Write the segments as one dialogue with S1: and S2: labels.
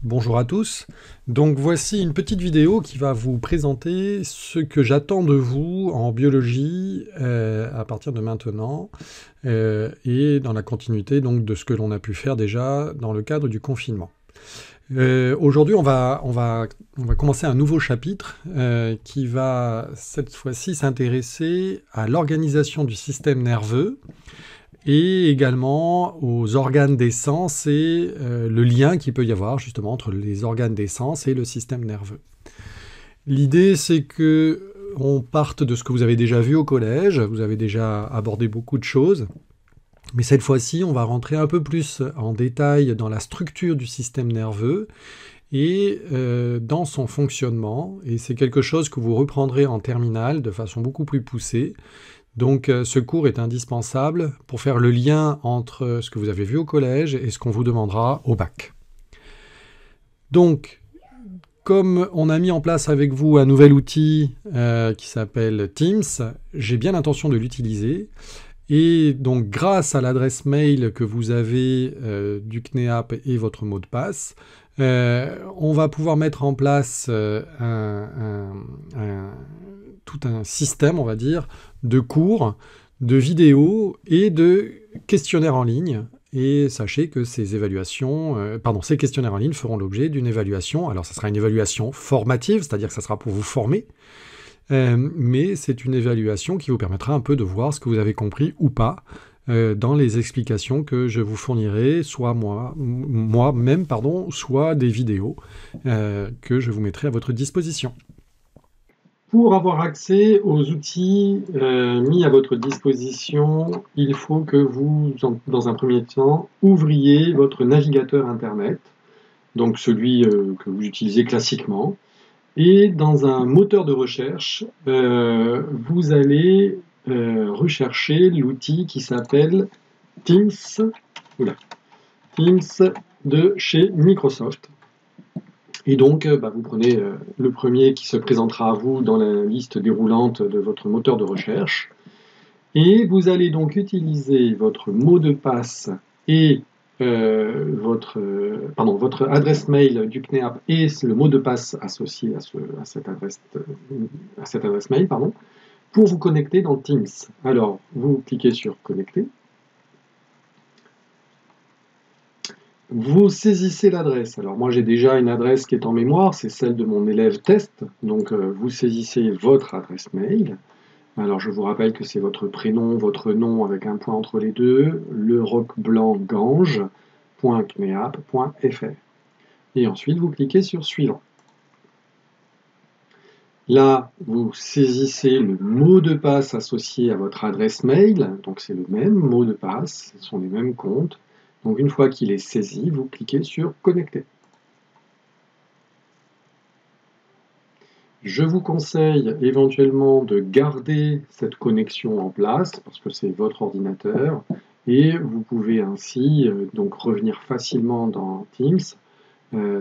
S1: Bonjour à tous. Donc voici une petite vidéo qui va vous présenter ce que j'attends de vous en biologie à partir de maintenant et dans la continuité donc de ce que l'on a pu faire déjà dans le cadre du confinement. Aujourd'hui, on va commencer un nouveau chapitre qui va cette fois-ci s'intéresser à l'organisation du système nerveux et également aux organes des sens et le lien qu'il peut y avoir justement entre les organes des sens et le système nerveux. L'idée, c'est que on parte de ce que vous avez déjà vu au collège, vous avez déjà abordé beaucoup de choses, mais cette fois-ci, on va rentrer un peu plus en détail dans la structure du système nerveux et dans son fonctionnement, et c'est quelque chose que vous reprendrez en terminale de façon beaucoup plus poussée. Donc ce cours est indispensable pour faire le lien entre ce que vous avez vu au collège et ce qu'on vous demandera au bac. Donc, comme on a mis en place avec vous un nouvel outil qui s'appelle Teams, j'ai bien l'intention de l'utiliser. Et donc grâce à l'adresse mail que vous avez du CNEAP et votre mot de passe, on va pouvoir mettre en place tout un système, on va dire, de cours, de vidéos et de questionnaires en ligne. Et sachez que ces questionnaires en ligne feront l'objet d'une évaluation. Alors, ça sera une évaluation formative, c'est-à-dire que ça sera pour vous former, mais c'est une évaluation qui vous permettra un peu de voir ce que vous avez compris ou pas dans les explications que je vous fournirai, soit moi-même, soit des vidéos que je vous mettrai à votre disposition. Pour avoir accès aux outils mis à votre disposition, il faut que vous, dans un premier temps, ouvriez votre navigateur Internet, donc celui que vous utilisez classiquement, et dans un moteur de recherche, vous allez rechercher l'outil qui s'appelle Teams, Teams de chez Microsoft. Et donc, vous prenez le premier qui se présentera à vous dans la liste déroulante de votre moteur de recherche. Et vous allez donc utiliser votre mot de passe et votre adresse mail du CNEAP et le mot de passe associé à cette adresse mail, pour vous connecter dans Teams. Alors, vous cliquez sur « Connecter ». Vous saisissez l'adresse. Alors moi j'ai déjà une adresse qui est en mémoire, c'est celle de mon élève test. Donc vous saisissez votre adresse mail. Alors je vous rappelle que c'est votre prénom, votre nom avec un point entre les deux, leroqueblancgange.cneap.fr. Et ensuite vous cliquez sur Suivant. Là, vous saisissez le mot de passe associé à votre adresse mail. Donc c'est le même mot de passe, ce sont les mêmes comptes. Donc une fois qu'il est saisi, vous cliquez sur « Connecter ». Je vous conseille éventuellement de garder cette connexion en place parce que c'est votre ordinateur et vous pouvez ainsi donc revenir facilement dans Teams.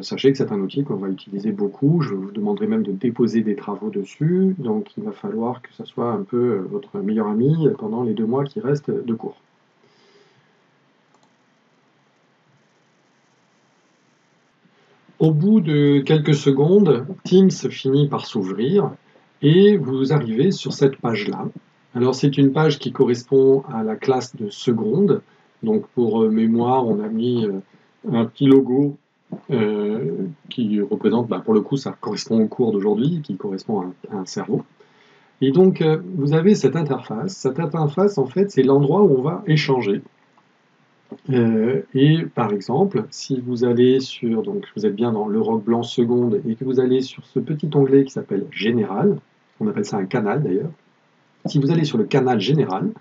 S1: Sachez que c'est un outil qu'on va utiliser beaucoup. Je vous demanderai même de déposer des travaux dessus, donc il va falloir que ça soit un peu votre meilleur ami pendant les 2 mois qui restent de cours. Au bout de quelques secondes, Teams finit par s'ouvrir et vous arrivez sur cette page-là. Alors c'est une page qui correspond à la classe de seconde. Donc pour mémoire, on a mis un petit logo qui représente, pour le coup, ça correspond au cours d'aujourd'hui, qui correspond à un cerveau. Et donc vous avez cette interface. Cette interface, en fait, c'est l'endroit où on va échanger. Et par exemple, si vous allez sur, donc vous êtes bien dans le roc blanc seconde et que vous allez sur ce petit onglet qui s'appelle Général, on appelle ça un canal d'ailleurs, si vous allez sur le canal Général,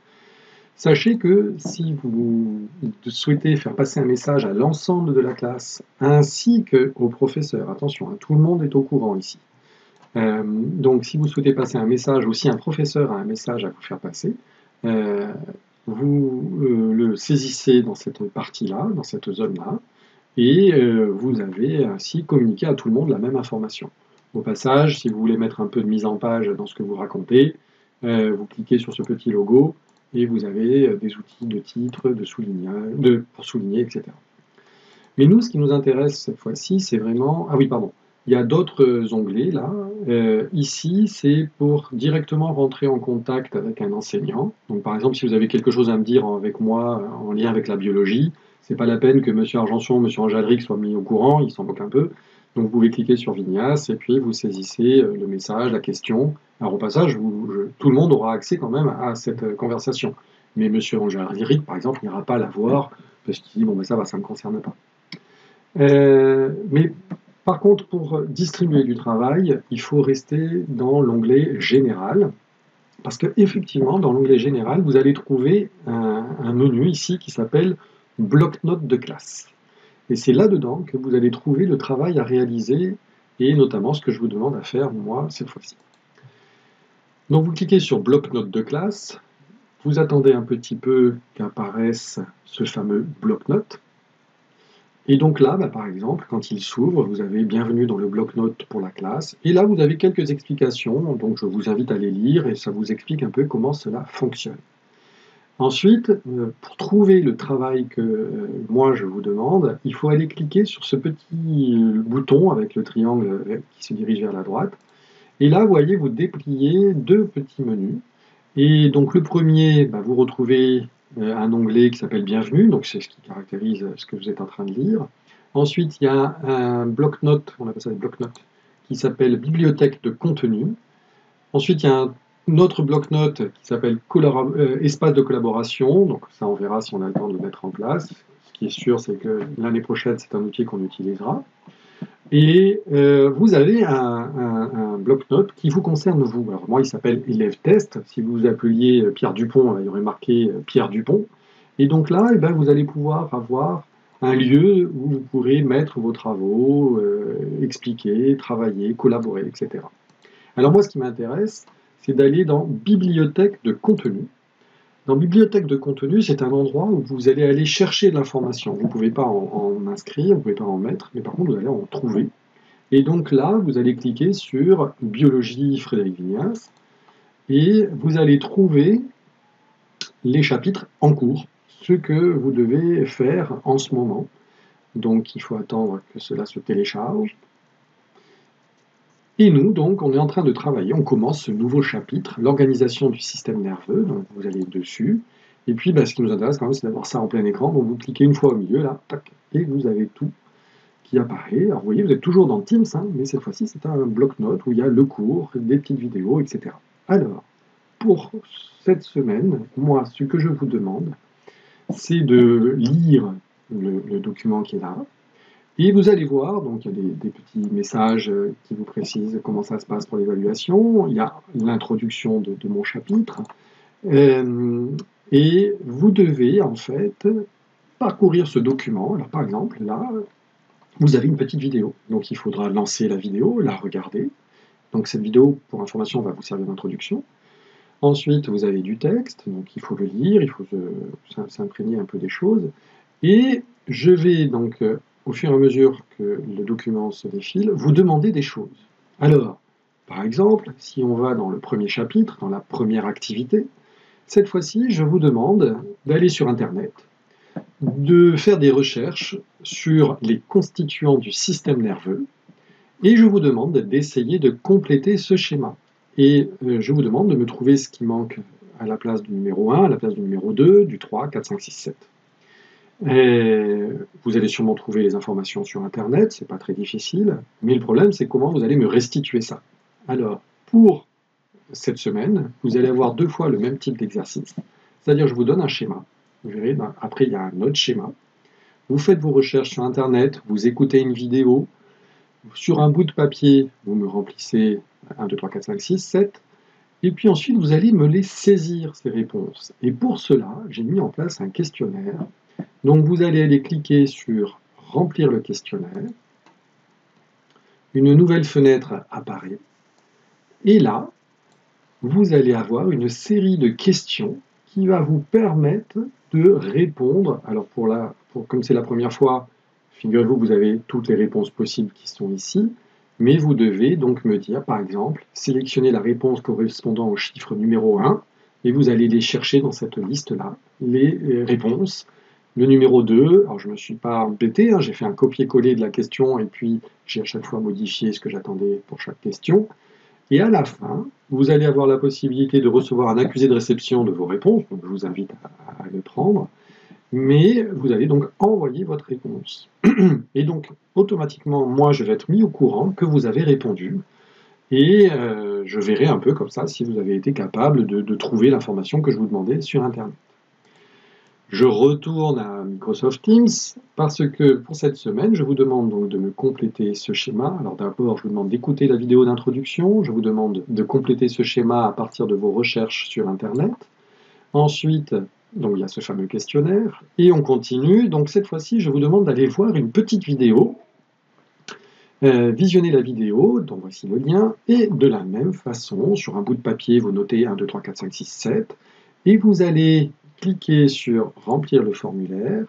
S1: sachez que si vous souhaitez faire passer un message à l'ensemble de la classe ainsi qu'au professeur, attention, tout le monde est au courant ici. Donc si vous souhaitez passer un message, aussi un professeur a un message à vous faire passer, vous le saisissez dans cette partie-là, dans cette zone-là, et vous avez ainsi communiqué à tout le monde la même information. Au passage, si vous voulez mettre un peu de mise en page dans ce que vous racontez, vous cliquez sur ce petit logo et vous avez des outils de titre, pour souligner, etc. Mais nous, ce qui nous intéresse cette fois-ci, c'est vraiment... Ah oui, pardon. Il y a d'autres onglets là. Ici, c'est pour directement rentrer en contact avec un enseignant. Donc, par exemple, si vous avez quelque chose à me dire avec moi en lien avec la biologie, c'est pas la peine que Monsieur Argenson, Monsieur Angelric soient mis au courant, ils s'en moquent un peu. Donc, vous pouvez cliquer sur Vignas et puis vous saisissez le message, la question. Alors, au passage, tout le monde aura accès quand même à cette conversation. Mais Monsieur Angelric, par exemple, n'ira pas la voir parce qu'il dit bon, ben ça va, ça ne me concerne pas. Mais par contre, pour distribuer du travail, il faut rester dans l'onglet Général, parce qu'effectivement, dans l'onglet Général, vous allez trouver un menu ici qui s'appelle Bloc-notes de classe. Et c'est là-dedans que vous allez trouver le travail à réaliser, et notamment ce que je vous demande à faire, moi, cette fois-ci. Donc vous cliquez sur Bloc-notes de classe, vous attendez un petit peu qu'apparaisse ce fameux bloc-notes. Et donc là, par exemple, quand il s'ouvre, vous avez bienvenue dans le bloc-notes pour la classe. Et là, vous avez quelques explications, donc je vous invite à les lire et ça vous explique un peu comment cela fonctionne. Ensuite, pour trouver le travail que moi je vous demande, il faut aller cliquer sur ce petit bouton avec le triangle qui se dirige vers la droite. Et là, vous voyez, vous dépliez deux petits menus. Et donc le premier, vous retrouvez un onglet qui s'appelle Bienvenue, donc c'est ce qui caractérise ce que vous êtes en train de lire. Ensuite, il y a un bloc-notes, on appelle ça des bloc-notes, qui s'appelle Bibliothèque de contenu. Ensuite, il y a un autre bloc-notes qui s'appelle Espace de collaboration, donc ça on verra si on a le temps de le mettre en place. Ce qui est sûr, c'est que l'année prochaine, c'est un outil qu'on utilisera. Et vous avez un bloc-notes qui vous concerne vous. Alors moi, il s'appelle élève test. Si vous vous appeliez Pierre Dupont, il y aurait marqué Pierre Dupont. Et donc là, vous allez pouvoir avoir un lieu où vous pourrez mettre vos travaux, expliquer, travailler, collaborer, etc. Alors moi, ce qui m'intéresse, c'est d'aller dans Bibliothèque de contenu. Dans Bibliothèque de contenu, c'est un endroit où vous allez aller chercher de l'information. Vous ne pouvez pas en inscrire, vous ne pouvez pas en mettre, mais par contre, vous allez en trouver. Et donc là, vous allez cliquer sur Biologie Frédéric Vignas, et vous allez trouver les chapitres en cours, ce que vous devez faire en ce moment. Donc il faut attendre que cela se télécharge. Et nous, donc, on est en train de travailler, on commence ce nouveau chapitre, l'organisation du système nerveux, donc vous allez dessus, et puis ce qui nous intéresse quand même, c'est d'avoir ça en plein écran, donc vous cliquez une fois au milieu, là, tac, et vous avez tout qui apparaît. Alors vous voyez, vous êtes toujours dans Teams, mais cette fois-ci, c'est un bloc-notes où il y a le cours, des petites vidéos, etc. Alors, pour cette semaine, moi, ce que je vous demande, c'est de lire le document qui est là, et vous allez voir, donc il y a des petits messages qui vous précisent comment ça se passe pour l'évaluation. Il y a l'introduction de mon chapitre. Et vous devez en fait parcourir ce document. Alors par exemple, là, vous avez une petite vidéo. Donc il faudra lancer la vidéo, la regarder. Donc cette vidéo, pour information, va vous servir d'introduction. Ensuite, vous avez du texte, donc il faut le lire, il faut s'imprégner un peu des choses. Et je vais donc au fur et à mesure que le document se défile, vous demandez des choses. Alors, par exemple, si on va dans le premier chapitre, dans la première activité, cette fois-ci, je vous demande d'aller sur Internet, de faire des recherches sur les constituants du système nerveux, et je vous demande d'essayer de compléter ce schéma. Et je vous demande de me trouver ce qui manque à la place du numéro 1, à la place du numéro 2, du 3, 4, 5, 6, 7. Et vous allez sûrement trouver les informations sur Internet, c'est pas très difficile, mais le problème c'est comment vous allez me restituer ça. Alors, pour cette semaine, vous allez avoir 2 fois le même type d'exercice, c'est-à-dire je vous donne un schéma, vous verrez, après il y a un autre schéma, vous faites vos recherches sur Internet, vous écoutez une vidéo, sur un bout de papier, vous me remplissez 1, 2, 3, 4, 5, 6, 7, et puis ensuite vous allez me les saisir, ces réponses. Et pour cela, j'ai mis en place un questionnaire. Donc vous allez aller cliquer sur « Remplir le questionnaire ». Une nouvelle fenêtre apparaît. Et là, vous allez avoir une série de questions qui va vous permettre de répondre. Alors comme c'est la première fois, figurez-vous que vous avez toutes les réponses possibles qui sont ici, mais vous devez donc me dire, par exemple, sélectionner la réponse correspondant au chiffre numéro 1, et vous allez les chercher dans cette liste-là, les réponses. Le numéro 2, alors je ne me suis pas embêté, hein, j'ai fait un copier-coller de la question et puis j'ai à chaque fois modifié ce que j'attendais pour chaque question. Et à la fin, vous allez avoir la possibilité de recevoir un accusé de réception de vos réponses, donc je vous invite à le prendre, mais vous allez donc envoyer votre réponse. Et donc, automatiquement, moi, je vais être mis au courant que vous avez répondu, et je verrai un peu comme ça si vous avez été capable de trouver l'information que je vous demandais sur Internet. Je retourne à Microsoft Teams parce que pour cette semaine, je vous demande donc de me compléter ce schéma. Alors d'abord, je vous demande d'écouter la vidéo d'introduction. Je vous demande de compléter ce schéma à partir de vos recherches sur Internet. Ensuite, donc il y a ce fameux questionnaire. Et on continue. Donc cette fois-ci, je vous demande d'aller voir une petite vidéo. Visionnez la vidéo, donc voici le lien. Et de la même façon, sur un bout de papier, vous notez 1, 2, 3, 4, 5, 6, 7. Et vous allez cliquez sur remplir le formulaire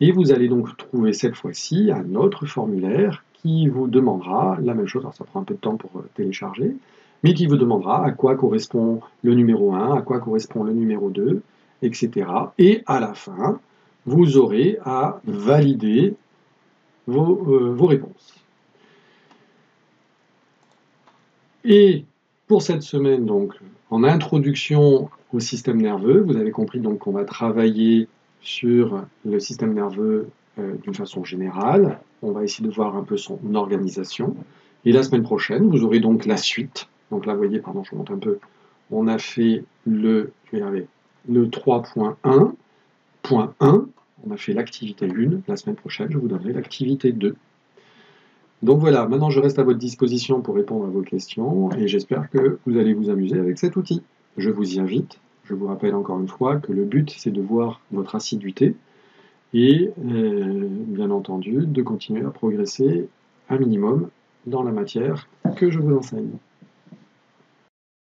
S1: et vous allez donc trouver cette fois-ci un autre formulaire qui vous demandera la même chose, alors ça prend un peu de temps pour télécharger, mais qui vous demandera à quoi correspond le numéro 1, à quoi correspond le numéro 2, etc. Et à la fin, vous aurez à valider vos réponses. Et pour cette semaine, donc, en introduction au système nerveux, vous avez compris donc qu'on va travailler sur le système nerveux d'une façon générale. On va essayer de voir un peu son organisation. Et la semaine prochaine, vous aurez donc la suite. Donc là, vous voyez, pardon, je remonte un peu. On a fait le 3.1. Point 1, on a fait l'activité 1. La semaine prochaine, je vous donnerai l'activité 2. Donc voilà, maintenant je reste à votre disposition pour répondre à vos questions et j'espère que vous allez vous amuser avec cet outil. Je vous y invite. Je vous rappelle encore une fois que le but c'est de voir votre assiduité et bien entendu de continuer à progresser un minimum dans la matière que je vous enseigne.